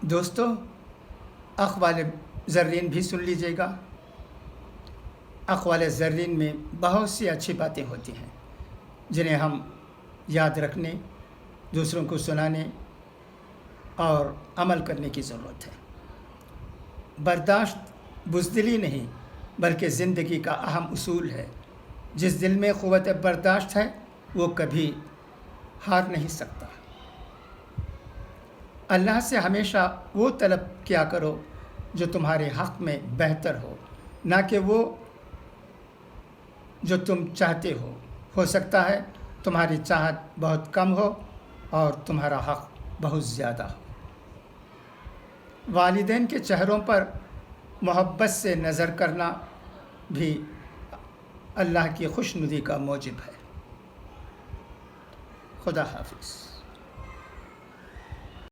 دوستو، اقوال زرین بھی سن لیجیے گا۔ اقوال زرین میں بہت سی اچھی باتیں ہوتی ہیں جنہیں ہم یاد رکھنے، دوسروں کو سنانے اور عمل کرنے کی ضرورت ہے۔ برداشت بزدلی نہیں بلکہ زندگی کا اہم اصول ہے۔ جس دل میں قوت برداشت ہے وہ کبھی ہار نہیں سکتا۔ اللہ سے ہمیشہ وہ طلب کیا کرو جو تمہارے حق میں بہتر نہ کہ وہ جو تم چاہتے ہو سکتا ہے تمہاری چاہت بہت کم ہو اور تمہارا حق بہت زیادہ ہو۔ والدین کے چہروں پر محبت سے نظر کرنا بھی اللہ کی خوشنودی کا موجب ہے۔ خدا حافظ۔